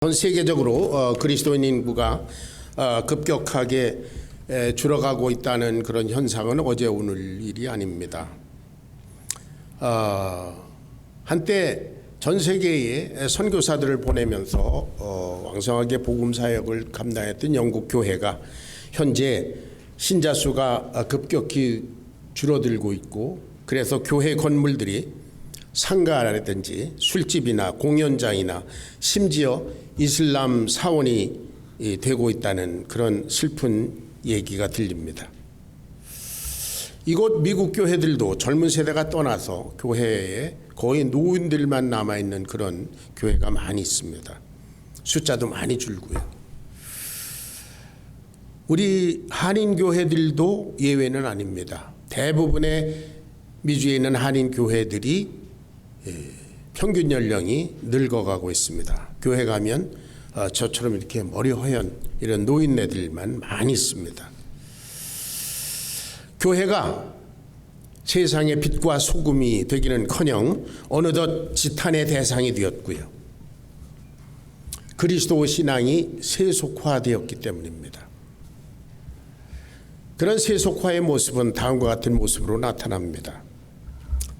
전 세계적으로 그리스도인 인구가 급격하게 줄어가고 있다는 그런 현상은 어제 오늘 일이 아닙니다. 한때 전 세계에 선교사들을 보내면서 왕성하게 복음 사역을 감당했던 영국 교회가 현재 신자 수가 급격히 줄어들고 있고, 그래서 교회 건물들이 상가라든지 술집이나 공연장이나 심지어 이슬람 사원이 되고 있다는 그런 슬픈 얘기가 들립니다. 이곳 미국 교회들도 젊은 세대가 떠나서 교회에 거의 노인들만 남아있는 그런 교회가 많이 있습니다. 숫자도 많이 줄고요. 우리 한인 교회들도 예외는 아닙니다. 대부분의 미주에 있는 한인 교회들이 평균 연령이 늙어가고 있습니다. 교회 가면 저처럼 이렇게 머리 허연 이런 노인네들만 많이 있습니다. 교회가 세상의 빛과 소금이 되기는커녕 어느덧 지탄의 대상이 되었고요. 그리스도 신앙이 세속화되었기 때문입니다. 그런 세속화의 모습은 다음과 같은 모습으로 나타납니다.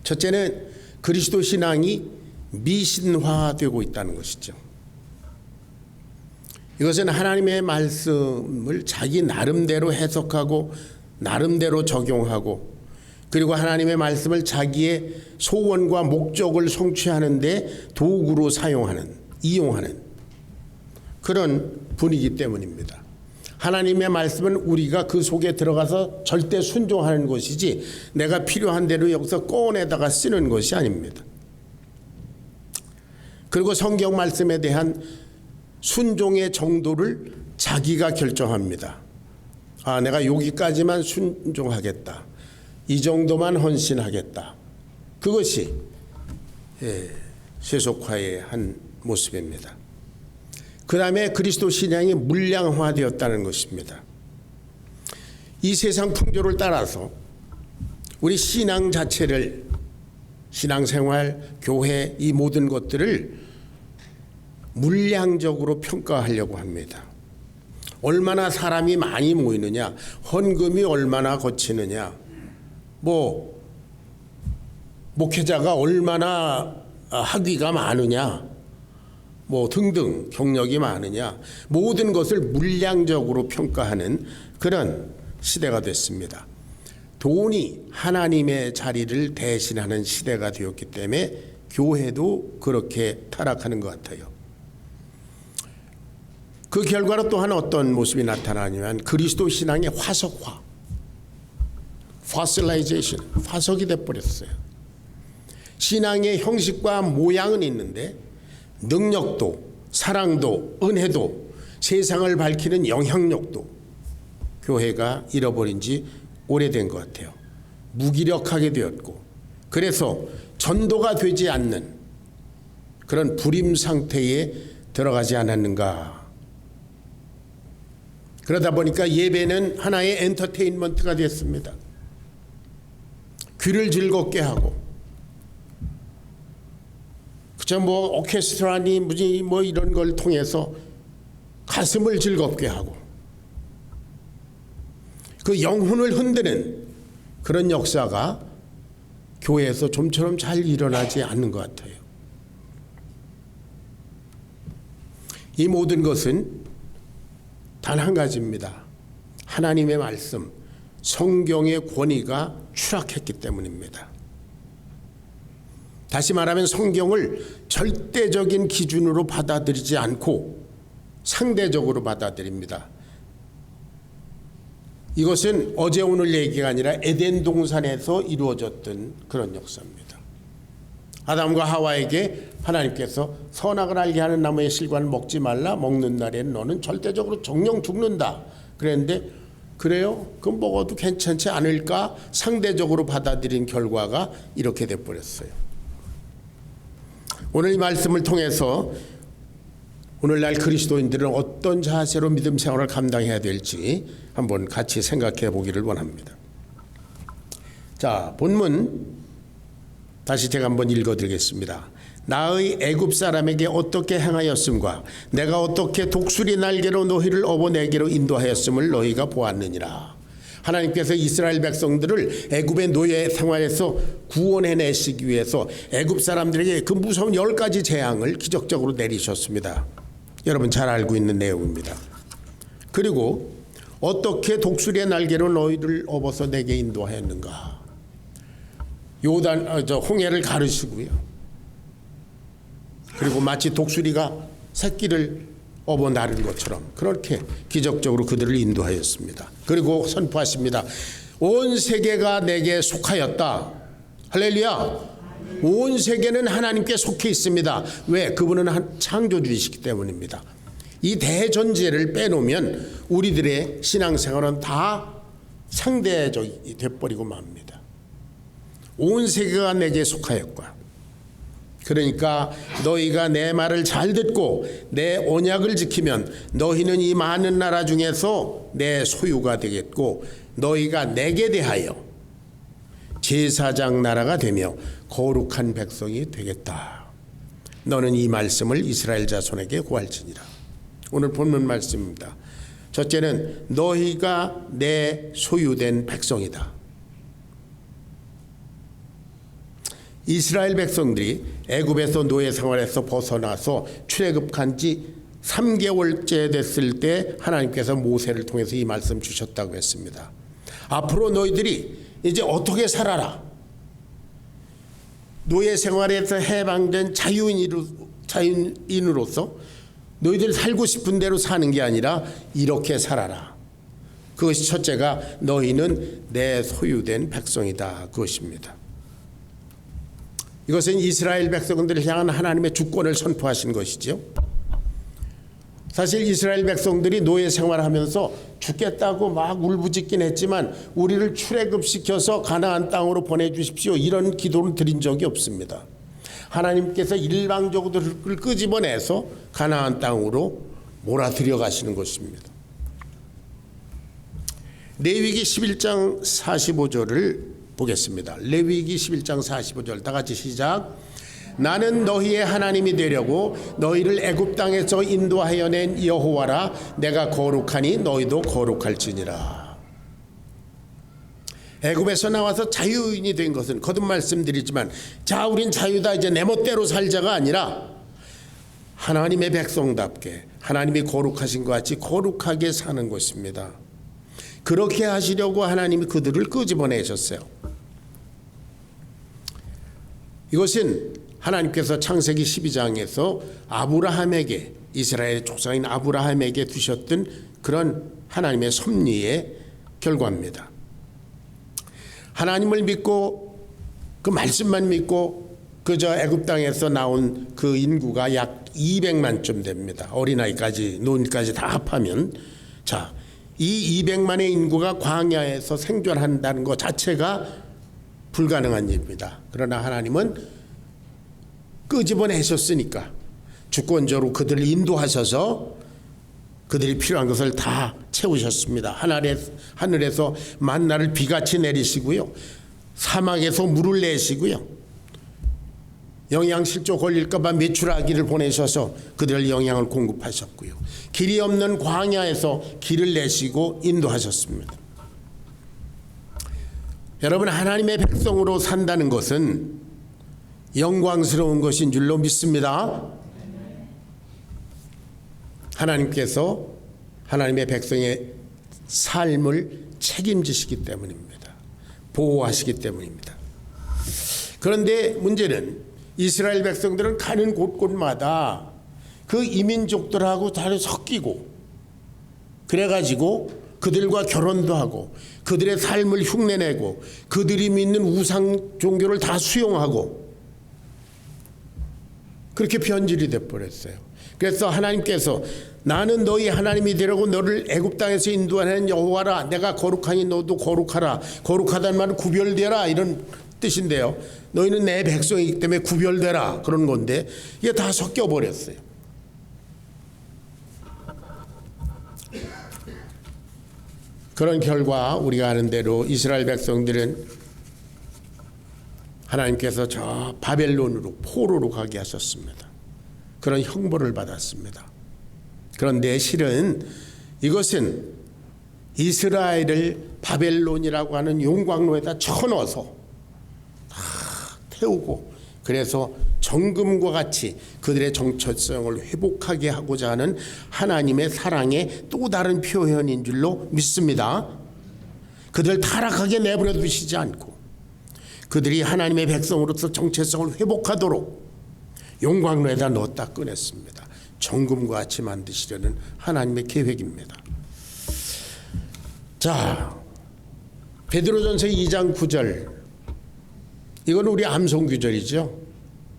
첫째는 그리스도 신앙이 미신화되고 있다는 것이죠. 이것은 하나님의 말씀을 자기 나름대로 해석하고 나름대로 적용하고, 그리고 하나님의 말씀을 자기의 소원과 목적을 성취하는 데 도구로 이용하는 그런 분위기 때문입니다. 하나님의 말씀은 우리가 그 속에 들어가서 절대 순종하는 것이지 내가 필요한 대로 여기서 꺼내다가 쓰는 것이 아닙니다. 그리고 성경 말씀에 대한 순종의 정도를 자기가 결정합니다. 내가 여기까지만 순종하겠다. 이 정도만 헌신하겠다. 그것이 세속화의 한 모습입니다. 그 다음에 그리스도 신앙이 물량화되었다는 것입니다. 이 세상 풍조를 따라서 우리 신앙 자체를, 신앙생활, 교회, 이 모든 것들을 물량적으로 평가하려고 합니다. 얼마나 사람이 많이 모이느냐, 헌금이 얼마나 거치느냐, 목회자가 얼마나 학위가 많으냐, 등등 경력이 많으냐, 모든 것을 물량적으로 평가하는 그런 시대가 됐습니다. 돈이 하나님의 자리를 대신하는 시대가 되었기 때문에 교회도 그렇게 타락하는 것 같아요. 그 결과로 또한 어떤 모습이 나타나냐면 그리스도 신앙의 화석화, fossilization, 화석이 돼버렸어요. 신앙의 형식과 모양은 있는데 능력도, 사랑도, 은혜도, 세상을 밝히는 영향력도 교회가 잃어버린 지 오래된 것 같아요. 무기력하게 되었고, 그래서 전도가 되지 않는 그런 불임 상태에 들어가지 않았는가. 그러다 보니까 예배는 하나의 엔터테인먼트가 됐습니다. 귀를 즐겁게 하고, 오케스트라니 이런 걸 통해서 가슴을 즐겁게 하고, 그 영혼을 흔드는 그런 역사가 교회에서 좀처럼 잘 일어나지 않는 것 같아요. 이 모든 것은 단 한 가지입니다. 하나님의 말씀, 성경의 권위가 추락했기 때문입니다. 다시 말하면 성경을 절대적인 기준으로 받아들이지 않고 상대적으로 받아들입니다. 이것은 어제 오늘 얘기가 아니라 에덴 동산에서 이루어졌던 그런 역사입니다. 아담과 하와에게 하나님께서 선악을 알게 하는 나무의 실과는 먹지 말라. 먹는 날에는 너는 절대적으로 정령 죽는다. 그랬는데 그래요? 그럼 먹어도 괜찮지 않을까? 상대적으로 받아들인 결과가 이렇게 돼버렸어요. 오늘 이 말씀을 통해서 오늘날 그리스도인들은 어떤 자세로 믿음 생활을 감당해야 될지 한번 같이 생각해 보기를 원합니다. 자, 본문 다시 제가 한번 읽어드리겠습니다. 나의 애굽 사람에게 어떻게 행하였음과 내가 어떻게 독수리 날개로 너희를 업어 내게로 인도하였음을 너희가 보았느니라. 하나님께서 이스라엘 백성들을 애굽의 노예 생활에서 구원해내시기 위해서 애굽 사람들에게 그 무서운 10가지 재앙을 기적적으로 내리셨습니다. 여러분 잘 알고 있는 내용입니다. 그리고 어떻게 독수리의 날개로 너희를 업어서 내게 인도하였는가. 홍해를 가르시고요. 그리고 마치 독수리가 새끼를 업어 나른 것처럼 그렇게 기적적으로 그들을 인도하였습니다. 그리고 선포하십니다. 온 세계가 내게 속하였다. 할렐루야. 온 세계는 하나님께 속해 있습니다. 왜? 그분은 창조주이시기 때문입니다. 이 대전제를 빼놓으면 우리들의 신앙생활은 다 상대적이 돼버리고 맙니다. 온 세계가 내게 속하였과. 그러니까 너희가 내 말을 잘 듣고 내 언약을 지키면 너희는 이 많은 나라 중에서 내 소유가 되겠고 너희가 내게 대하여 제사장 나라가 되며 거룩한 백성이 되겠다. 너는 이 말씀을 이스라엘 자손에게 고할지니라. 오늘 본문 말씀입니다. 첫째는 너희가 내 소유된 백성이다. 이스라엘 백성들이 애굽에서 노예 생활에서 벗어나서 출애굽한 지 3개월째 됐을 때 하나님께서 모세를 통해서 이 말씀 주셨다고 했습니다. 앞으로 너희들이 이제 어떻게 살아라. 노예 생활에서 해방된 자유인으로서 너희들 살고 싶은 대로 사는 게 아니라 이렇게 살아라. 그것이 첫째가 너희는 내 소유된 백성이다. 그것입니다. 이것은 이스라엘 백성들을 향한 하나님의 주권을 선포하신 것이죠. 사실 이스라엘 백성들이 노예 생활하면서 죽겠다고 막 울부짖긴 했지만 우리를 출애굽시켜서 가나안 땅으로 보내주십시오. 이런 기도를 드린 적이 없습니다. 하나님께서 일방적으로 그를 끄집어내서 가나안 땅으로 몰아들여 가시는 것입니다. 레위기 11장 45절을 보겠습니다. 레위기 11장 45절 다 같이 시작. 나는 너희의 하나님이 되려고 너희를 애굽 땅에서 인도하여 낸 여호와라. 내가 거룩하니 너희도 거룩할지니라. 애굽에서 나와서 자유인이 된 것은 거듭 말씀드리지만 자 우린 자유다 이제 내 멋대로 살자가 아니라 하나님의 백성답게 하나님이 거룩하신 것 같이 거룩하게 사는 것입니다. 그렇게 하시려고 하나님이 그들을 끄집어내셨어요. 이것은 하나님께서 창세기 12장에서 아브라함에게 이스라엘의 조상인 아브라함에게 두셨던 그런 하나님의 섭리의 결과입니다. 하나님을 믿고 그 말씀만 믿고 그저 애굽 땅에서 나온 그 인구가 약 200만쯤 됩니다. 어린아이까지 노인까지 다 합하면 자, 이 200만의 인구가 광야에서 생존한다는 것 자체가 불가능한 일입니다. 그러나 하나님은 끄집어내셨으니까 주권적으로 그들을 인도하셔서 그들이 필요한 것을 다 채우셨습니다. 하늘에서 만나를 비같이 내리시고요. 사막에서 물을 내시고요. 영양실조 걸릴까 봐 메추라기를 보내셔서 그들을 영양을 공급하셨고요. 길이 없는 광야에서 길을 내시고 인도하셨습니다. 여러분 하나님의 백성으로 산다는 것은 영광스러운 것인 줄로 믿습니다. 하나님께서 하나님의 백성의 삶을 책임지시기 때문입니다. 보호하시기 때문입니다. 그런데 문제는 이스라엘 백성들은 가는 곳곳마다 그 이민족들하고 잘 섞이고 그래가지고 그들과 결혼도 하고 그들의 삶을 흉내내고 그들이 믿는 우상 종교를 다 수용하고 그렇게 변질이 돼버렸어요. 그래서 하나님께서 나는 너희 하나님이 되려고 너를 애굽 땅에서 인도하는 여호와라. 내가 거룩하니 너도 거룩하라. 거룩하다는 말은 구별되라 이런 뜻인데요. 너희는 내 백성이기 때문에 구별되라 그런 건데 이게 다 섞여버렸어요. 그런 결과 우리가 아는 대로 이스라엘 백성들은 하나님께서 저 바벨론으로 포로로 가게 하셨습니다. 그런 형벌을 받았습니다. 그런데 실은 이것은 이스라엘을 바벨론이라고 하는 용광로에다 쳐넣어서 다 태우고, 그래서 정금과 같이 그들의 정체성을 회복하게 하고자 하는 하나님의 사랑의 또 다른 표현인 줄로 믿습니다. 그들 타락하게 내버려 두시지 않고 그들이 하나님의 백성으로서 정체성을 회복하도록 용광로에다 넣었다 꺼냈습니다. 정금과 같이 만드시려는 하나님의 계획입니다. 자, 베드로전서 2장 9절, 이건 우리 암송 구절이죠.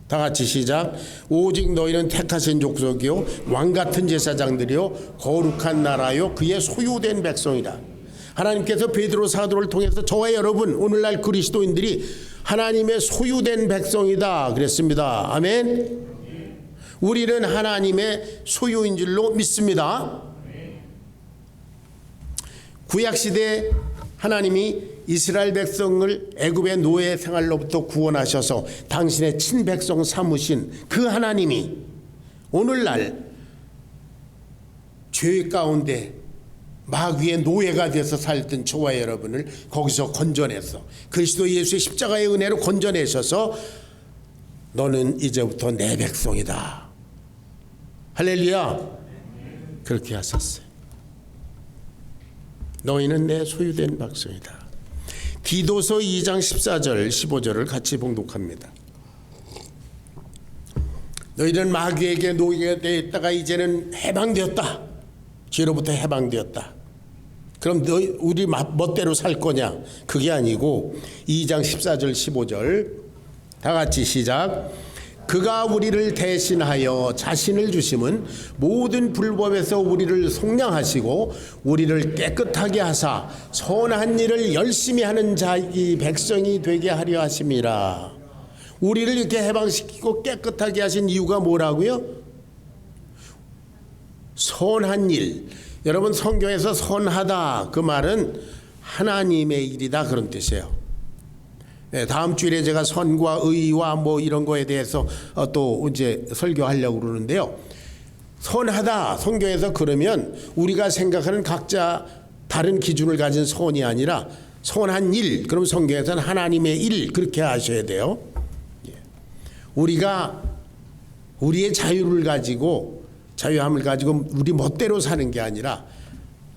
다 같이 시작. 오직 너희는 택하신 족속이요 왕같은 제사장들이요 거룩한 나라요 그의 소유된 백성이라. 하나님께서 베드로 사도를 통해서 저와 여러분, 오늘날 그리스도인들이 하나님의 소유된 백성이다 그랬습니다. 아멘. 우리는 하나님의 소유인 줄로 믿습니다. 구약시대 하나님이 이스라엘 백성을 애굽의 노예 생활로부터 구원하셔서 당신의 친백성 삼으신 그 하나님이 오늘날 죄 가운데 마귀의 노예가 되어서 살던 저와 여러분을 거기서 건져내서 그리스도 예수의 십자가의 은혜로 건져내셔서 너는 이제부터 내 백성이다. 할렐루야. 그렇게 하셨어요. 너희는 내 소유된 백성이다. 디도서 2장 14절 15절을 같이 봉독합니다. 너희는 마귀에게 노예가 되었다가 이제는 해방되었다. 죄로부터 해방되었다. 그럼 우리 멋대로 살 거냐? 그게 아니고 2장 14절 15절 다 같이 시작. 그가 우리를 대신하여 자신을 주심은 모든 불법에서 우리를 속량하시고 우리를 깨끗하게 하사 선한 일을 열심히 하는 자기 백성이 되게 하려 하심이라. 우리를 이렇게 해방시키고 깨끗하게 하신 이유가 뭐라고요? 선한 일. 여러분, 성경에서 선하다 그 말은 하나님의 일이다 그런 뜻이에요. 네, 다음 주일에 제가 선과 의와 뭐 이런 거에 대해서 또 이제 설교하려고 그러는데요. 선하다 성경에서 그러면 우리가 생각하는 각자 다른 기준을 가진 선이 아니라 선한 일, 그럼 성경에서는 하나님의 일 그렇게 하셔야 돼요. 우리가 우리의 자유를 가지고 자유함을 가지고 우리 멋대로 사는 게 아니라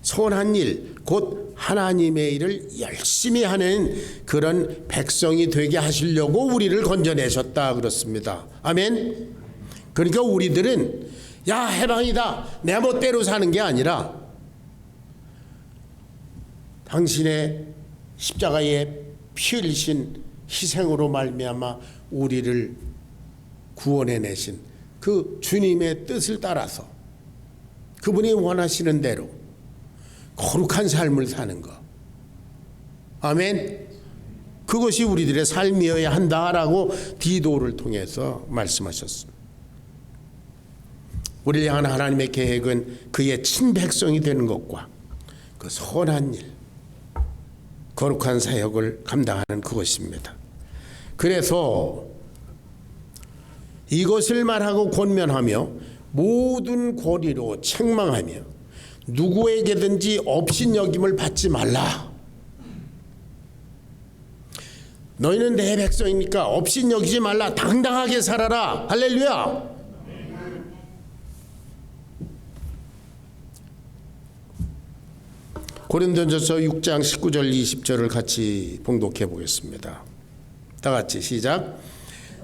선한 일, 곧 하나님의 일을 열심히 하는 그런 백성이 되게 하시려고 우리를 건져내셨다 그렇습니다. 아멘. 그러니까 우리들은 야 해방이다 내 멋대로 사는 게 아니라 당신의 십자가에 피 흘리신 희생으로 말미암아 우리를 구원해내신 그 주님의 뜻을 따라서 그분이 원하시는 대로 거룩한 삶을 사는 것. 아멘. 그것이 우리들의 삶이어야 한다라고 디도를 통해서 말씀하셨습니다. 우리를 향한 하나님의 계획은 그의 친백성이 되는 것과 그 선한 일, 거룩한 사역을 감당하는 그것입니다. 그래서 이것을 말하고 권면하며 모든 권위로 책망하며 누구에게든지 업신여김을 받지 말라. 너희는 내 백성이니까 업신여기지 말라. 당당하게 살아라. 할렐루야. 고린도전서 6장 19절 20절을 같이 봉독해 보겠습니다. 다 같이 시작.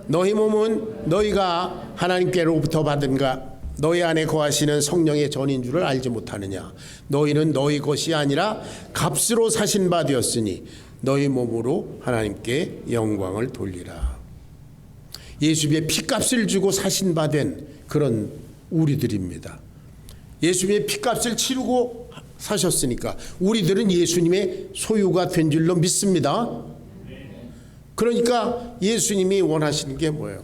너희 몸은 너희가 하나님께로부터 받은가 너희 안에 거하시는 성령의 전인 줄을 알지 못하느냐. 너희는 너희 것이 아니라 값으로 사신 바 되었으니 너희 몸으로 하나님께 영광을 돌리라. 예수님의 피값을 주고 사신 바 된 그런 우리들입니다. 예수님의 피값을 치르고 사셨으니까 우리들은 예수님의 소유가 된 줄로 믿습니다. 그러니까 예수님이 원하시는 게 뭐예요?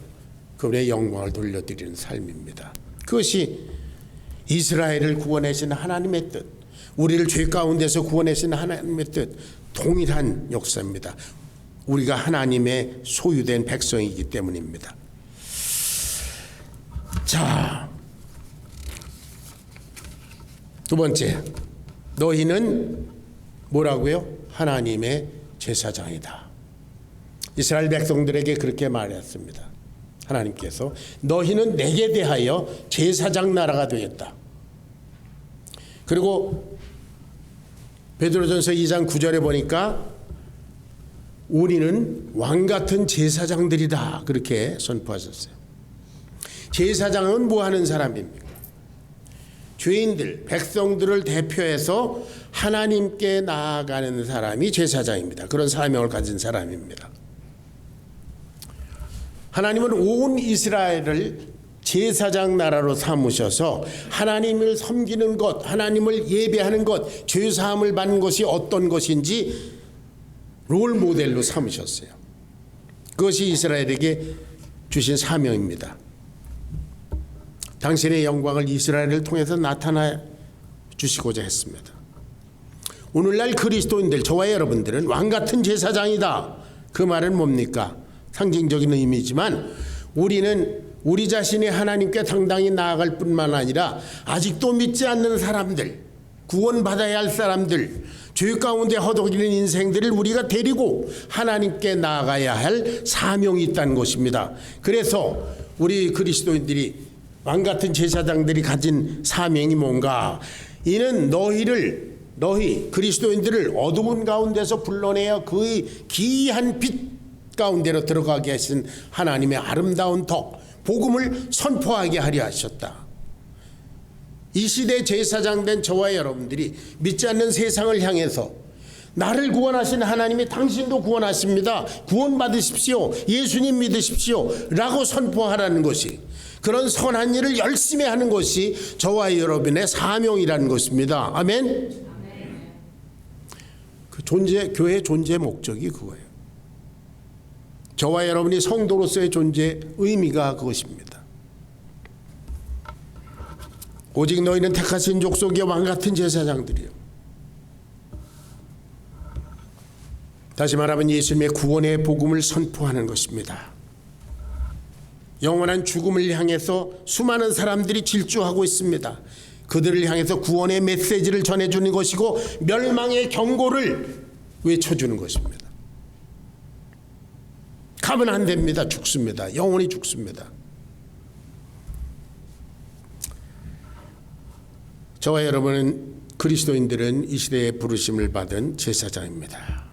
그분의 영광을 돌려드리는 삶입니다. 그것이 이스라엘을 구원하신 하나님의 뜻, 우리를 죄 가운데서 구원하신 하나님의 뜻, 동일한 역사입니다. 우리가 하나님의 소유된 백성이기 때문입니다. 자, 두 번째, 너희는 뭐라고요? 하나님의 제사장이다. 이스라엘 백성들에게 그렇게 말했습니다. 하나님께서 너희는 내게 대하여 제사장 나라가 되겠다. 그리고 베드로전서 2장 9절에 보니까 우리는 왕같은 제사장들이다, 그렇게 선포하셨어요. 제사장은 뭐 하는 사람입니까? 죄인들, 백성들을 대표해서 하나님께 나아가는 사람이 제사장입니다. 그런 사명을 가진 사람입니다. 하나님은 온 이스라엘을 제사장 나라로 삼으셔서 하나님을 섬기는 것, 하나님을 예배하는 것, 죄사함을 받는 것이 어떤 것인지 롤 모델로 삼으셨어요. 그것이 이스라엘에게 주신 사명입니다. 당신의 영광을 이스라엘을 통해서 나타나 주시고자 했습니다. 오늘날 그리스도인들, 저와 여러분들은 왕같은 제사장이다. 그 말은 뭡니까? 상징적인 의미지만 우리는 우리 자신이 하나님께 당당히 나아갈 뿐만 아니라 아직도 믿지 않는 사람들, 구원받아야 할 사람들, 죄 가운데 허덕이는 인생들을 우리가 데리고 하나님께 나아가야 할 사명이 있다는 것입니다. 그래서 우리 그리스도인들이 왕같은 제사장들이 가진 사명이 뭔가? 이는 너희 그리스도인들을 어두운 가운데서 불러내어 그의 기이한 빛 가운데로 들어가게 하신 하나님의 아름다운 덕, 복음을 선포하게 하려 하셨다. 이 시대 제사장 된 저와 여러분들이 믿지 않는 세상을 향해서 나를 구원하신 하나님이 당신도 구원하십니다. 구원받으십시오. 예수님 믿으십시오. 라고 선포하라는 것이, 그런 선한 일을 열심히 하는 것이 저와 여러분의 사명이라는 것입니다. 아멘. 그 교회의 존재 목적이 그거예요. 저와 여러분이 성도로서의 존재 의미가 그것입니다. 오직 너희는 택하신 족속의 왕같은 제사장들이요. 다시 말하면 예수님의 구원의 복음을 선포하는 것입니다. 영원한 죽음을 향해서 수많은 사람들이 질주하고 있습니다. 그들을 향해서 구원의 메시지를 전해주는 것이고 멸망의 경고를 외쳐주는 것입니다. 가면 안 됩니다. 죽습니다. 영원히 죽습니다. 저와 여러분은, 그리스도인들은 이 시대에 부르심을 받은 제사장입니다.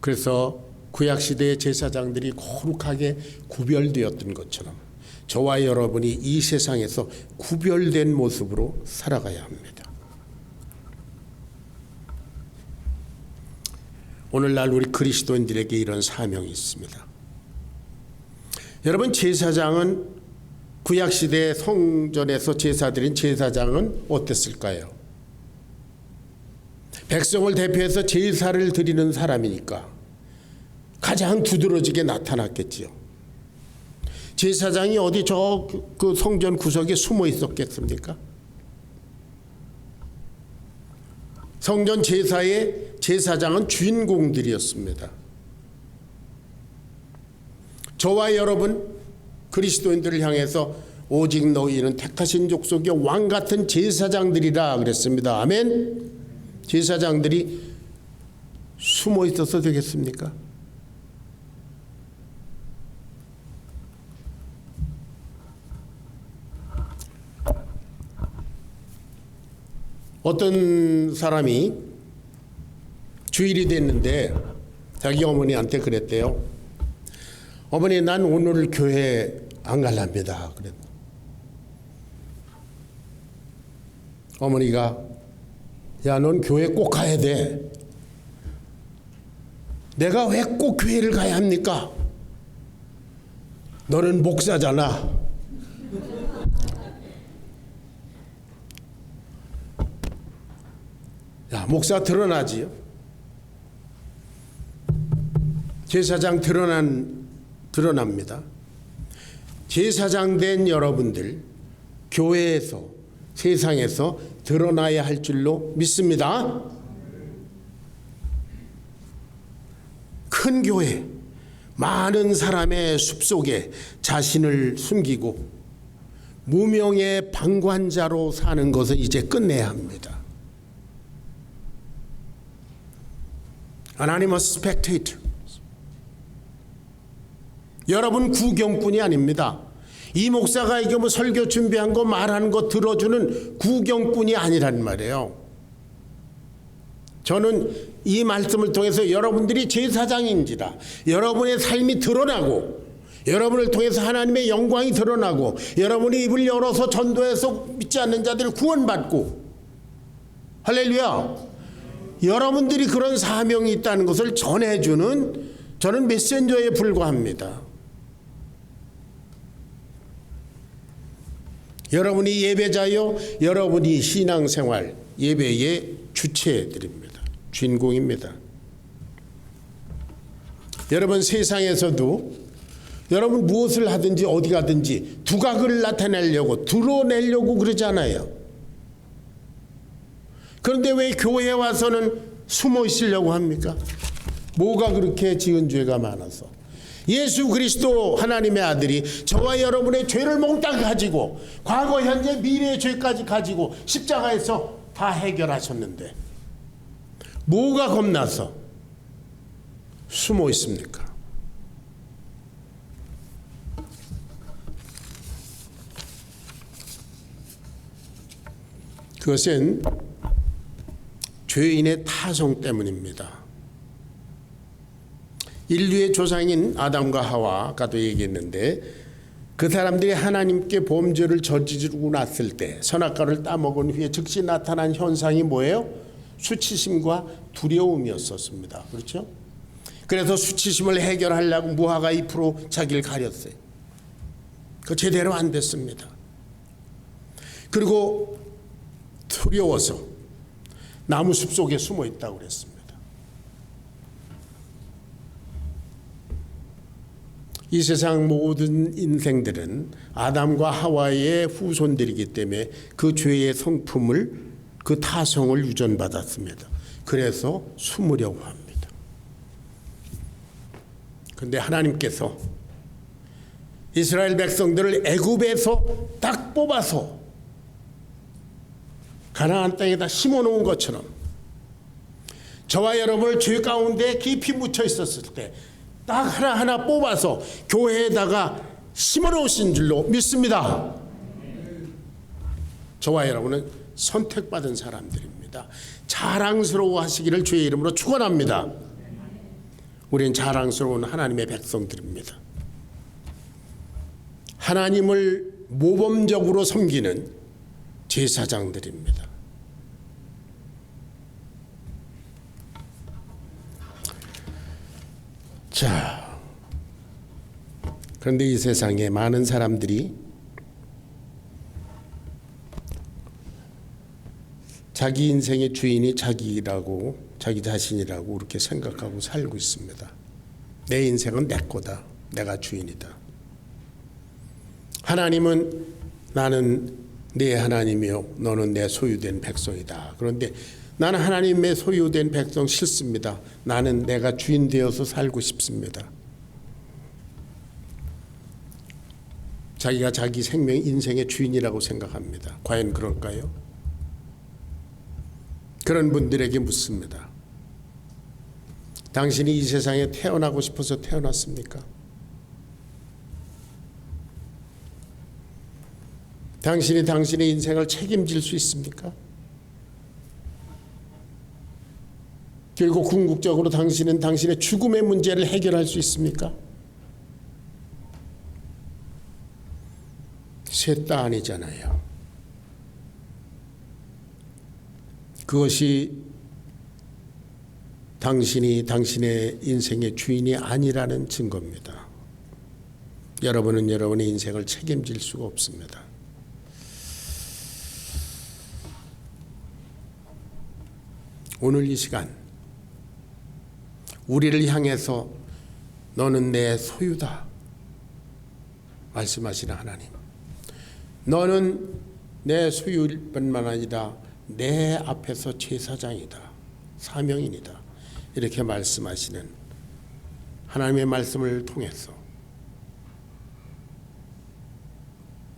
그래서 구약시대의 제사장들이 거룩하게 구별되었던 것처럼 저와 여러분이 이 세상에서 구별된 모습으로 살아가야 합니다. 오늘날 우리 그리스도인들에게 이런 사명이 있습니다. 여러분, 제사장은 구약시대 성전에서 제사드린 제사장은 어땠을까요? 백성을 대표해서 제사를 드리는 사람이니까 가장 두드러지게 나타났겠지요. 제사장이 어디 그 성전 구석에 숨어 있었겠습니까? 성전 제사의 제사장은 주인공들이었습니다. 저와 여러분 그리스도인들을 향해서 오직 너희는 택하신 족속의 왕같은 제사장들이라 그랬습니다. 아멘. 제사장들이 숨어 있어서 되겠습니까? 어떤 사람이 주일이 됐는데 자기 어머니한테 그랬대요. 어머니, 난 오늘 교회 안 갈랍니다. 그랬. 어머니가, 야, 넌 교회 꼭 가야 돼. 내가 왜 꼭 교회를 가야 합니까? 너는 목사잖아. 야, 목사 드러나지요? 제사장 드러납니다. 제사장 된 여러분들, 교회에서 세상에서 드러나야 할 줄로 믿습니다. 큰 교회, 많은 사람의 숲속에 자신을 숨기고 무명의 방관자로 사는 것은 이제 끝내야 합니다. Anonymous spectator. 여러분 구경꾼이 아닙니다. 이 목사가 이게 뭐 설교 준비한 거 말하는 거 들어주는 구경꾼이 아니란 말이에요. 저는 이 말씀을 통해서 여러분들이 제사장인지라 여러분의 삶이 드러나고 여러분을 통해서 하나님의 영광이 드러나고 여러분이 입을 열어서 전도해서 믿지 않는 자들을 구원받고 할렐루야, 여러분들이 그런 사명이 있다는 것을 전해주는 저는 메신저에 불과합니다. 여러분이 예배자요, 여러분이 신앙생활 예배의 주체들입니다. 주인공입니다. 여러분 세상에서도 여러분 무엇을 하든지 어디 가든지 두각을 나타내려고 드러내려고 그러잖아요. 그런데 왜 교회에 와서는 숨어 있으려고 합니까? 뭐가 그렇게 지은 죄가 많아서? 예수 그리스도 하나님의 아들이 저와 여러분의 죄를 몽땅 가지고 과거 현재 미래의 죄까지 가지고 십자가에서 다 해결하셨는데 뭐가 겁나서 숨어 있습니까? 그것은 죄인의 타성 때문입니다. 인류의 조상인 아담과 하와 아까도 얘기했는데 그 사람들이 하나님께 범죄를 저지르고 났을 때 선악과를 따먹은 후에 즉시 나타난 현상이 뭐예요? 수치심과 두려움이었었습니다. 그렇죠? 그래서 수치심을 해결하려고 무화과 잎으로 자기를 가렸어요. 그 제대로 안 됐습니다. 그리고 두려워서 나무 숲 속에 숨어 있다고 그랬습니다. 이 세상 모든 인생들은 아담과 하와의 후손들이기 때문에 그 죄의 성품을 그 타성을 유전받았습니다. 그래서 숨으려고 합니다. 그런데 하나님께서 이스라엘 백성들을 애굽에서 딱 뽑아서 가나안 땅에다 심어놓은 것처럼 저와 여러분을 죄 가운데 깊이 묻혀 있었을 때 딱 하나하나 뽑아서 교회에다가 심어놓으신 줄로 믿습니다. 저와 여러분은 선택받은 사람들입니다. 자랑스러워 하시기를 주의 이름으로 축원합니다. 우리는 자랑스러운 하나님의 백성들입니다. 하나님을 모범적으로 섬기는 제사장들입니다. 자, 그런데 이 세상에 많은 사람들이 자기 인생의 주인이 자기라고 자기 자신이라고 그렇게 생각하고 살고 있습니다. 내 인생은 내 거다. 내가 주인이다. 하나님은 나는 네 하나님이요 너는 내 소유된 백성이다. 그런데 나는 하나님의 소유된 백성 싫습니다. 나는 내가 주인 되어서 살고 싶습니다. 자기가 자기 생명 인생의 주인이라고 생각합니다. 과연 그럴까요? 그런 분들에게 묻습니다. 당신이 이 세상에 태어나고 싶어서 태어났습니까? 당신이 당신의 인생을 책임질 수 있습니까? 그리고 궁극적으로 당신은 당신의 죽음의 문제를 해결할 수 있습니까? 셋 다 아니잖아요. 그것이 당신이 당신의 인생의 주인이 아니라는 증거입니다. 여러분은 여러분의 인생을 책임질 수가 없습니다. 오늘 이 시간 우리를 향해서 너는 내 소유다 말씀하시는 하나님, 너는 내 소유일 뿐만 아니라 내 앞에서 제사장이다, 사명인이다, 이렇게 말씀하시는 하나님의 말씀을 통해서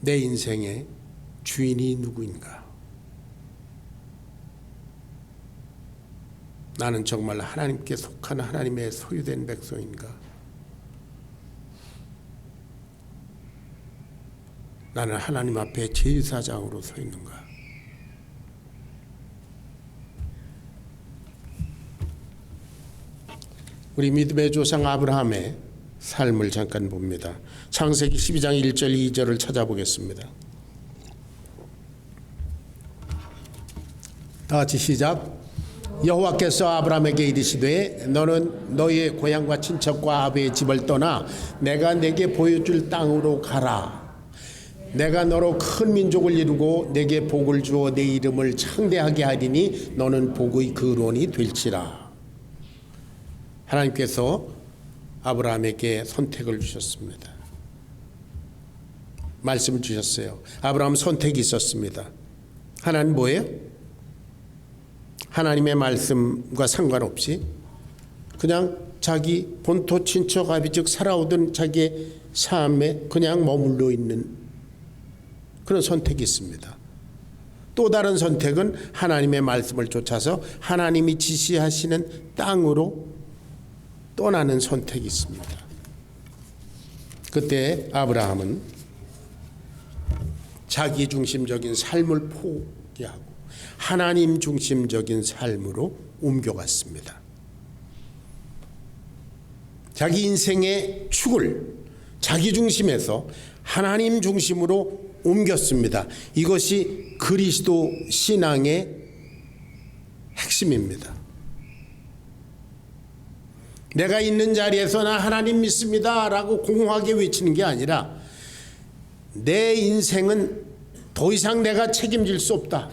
내 인생의 주인이 누구인가? 나는 정말 하나님께 속한 하나님의 소유된 백성인가? 나는 하나님 앞에 제사장으로 서 있는가? 우리 믿음의 조상 아브라함의 삶을 잠깐 봅니다. 창세기 12장 1절 2절을 찾아보겠습니다. 다 같이 시작. 여호와께서 아브라함에게 이르시되 너는 너희의 고향과 친척과 아버지의 집을 떠나 내가 내게 보여줄 땅으로 가라. 내가 너로 큰 민족을 이루고 내게 복을 주어 내 이름을 창대하게 하리니 너는 복의 근원이 될지라. 하나님께서 아브라함에게 선택을 주셨습니다. 말씀을 주셨어요. 아브라함 선택이 있었습니다. 하나는 뭐예요? 하나님의 말씀과 상관없이 그냥 자기 본토 친척 아비 즉 살아오던 자기의 삶에 그냥 머물러 있는 그런 선택이 있습니다. 또 다른 선택은 하나님의 말씀을 쫓아서 하나님이 지시하시는 땅으로 떠나는 선택이 있습니다. 그때 아브라함은 자기 중심적인 삶을 포기하고 하나님 중심적인 삶으로 옮겨갔습니다. 자기 인생의 축을 자기 중심에서 하나님 중심으로 옮겼습니다. 이것이 그리스도 신앙의 핵심입니다. 내가 있는 자리에서 나 하나님 믿습니다 라고 공허하게 외치는 게 아니라 내 인생은 더 이상 내가 책임질 수 없다.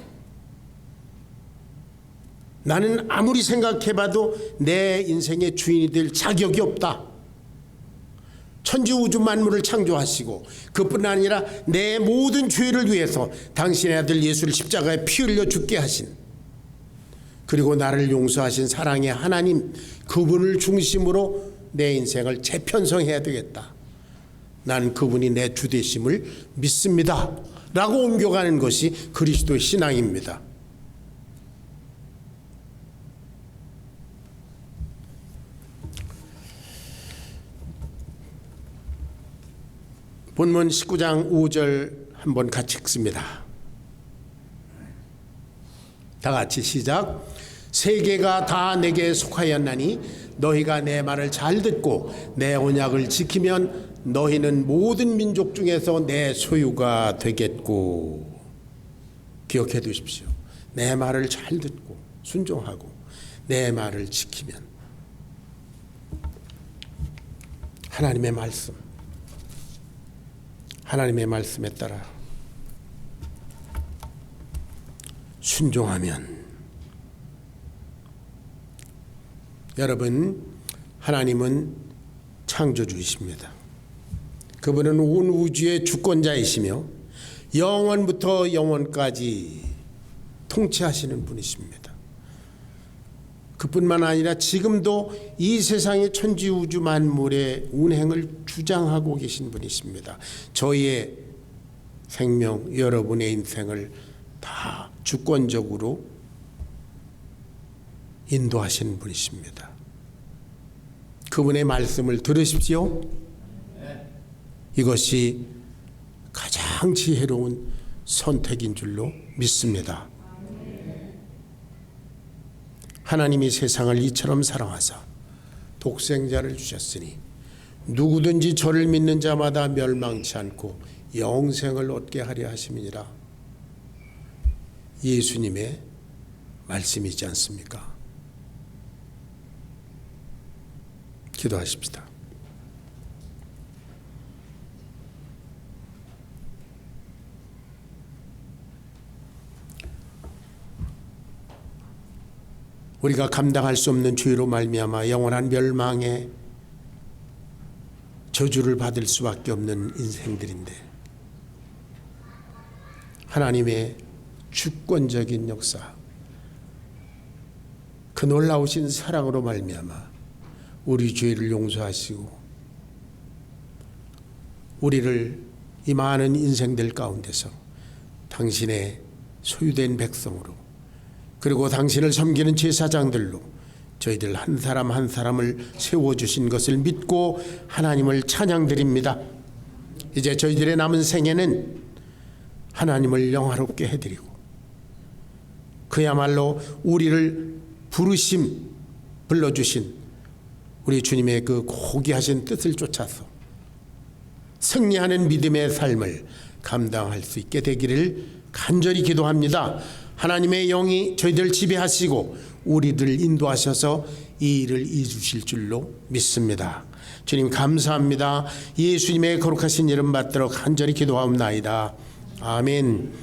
나는 아무리 생각해봐도 내 인생의 주인이 될 자격이 없다. 천지우주 만물을 창조하시고 그뿐 아니라 내 모든 죄를 위해서 당신의 아들 예수를 십자가에 피 흘려 죽게 하신, 그리고 나를 용서하신 사랑의 하나님, 그분을 중심으로 내 인생을 재편성해야 되겠다. 나는 그분이 내 주 되심을 믿습니다 라고 옮겨가는 것이 그리스도의 신앙입니다. 본문 19장 5절 한번 같이 읽습니다. 다 같이 시작. 세계가 다 내게 속하였나니 너희가 내 말을 잘 듣고 내 언약을 지키면 너희는 모든 민족 중에서 내 소유가 되겠고. 기억해 두십시오. 내 말을 잘 듣고 순종하고 내 말을 지키면 하나님의 말씀, 하나님의 말씀에 따라 순종하면, 여러분, 하나님은 창조주이십니다. 그분은 온 우주의 주권자이시며 영원부터 영원까지 통치하시는 분이십니다. 그뿐만 아니라 지금도 이 세상의 천지우주 만물의 운행을 주장하고 계신 분이십니다. 저희의 생명, 여러분의 인생을 다 주권적으로 인도하시는 분이십니다. 그분의 말씀을 들으십시오. 이것이 가장 지혜로운 선택인 줄로 믿습니다. 하나님이 세상을 이처럼 사랑하사 독생자를 주셨으니 누구든지 저를 믿는 자마다 멸망치 않고 영생을 얻게 하려 하심이니라. 예수님의 말씀이지 않습니까? 기도하십시다. 우리가 감당할 수 없는 죄로 말미암아 영원한 멸망의 저주를 받을 수밖에 없는 인생들인데, 하나님의 주권적인 역사, 그 놀라우신 사랑으로 말미암아 우리 죄를 용서하시고 우리를 이 많은 인생들 가운데서 당신의 소유된 백성으로, 그리고 당신을 섬기는 제사장들로 저희들 한 사람 한 사람을 세워주신 것을 믿고 하나님을 찬양드립니다. 이제 저희들의 남은 생애는 하나님을 영화롭게 해드리고 그야말로 우리를 불러주신 우리 주님의 그 고귀하신 뜻을 쫓아서 승리하는 믿음의 삶을 감당할 수 있게 되기를 간절히 기도합니다. 하나님의 영이 저희들 지배하시고 우리들 인도하셔서 이 일을 이루실 줄로 믿습니다. 주님 감사합니다. 예수님의 거룩하신 이름 받들어 간절히 기도하옵나이다. 아멘.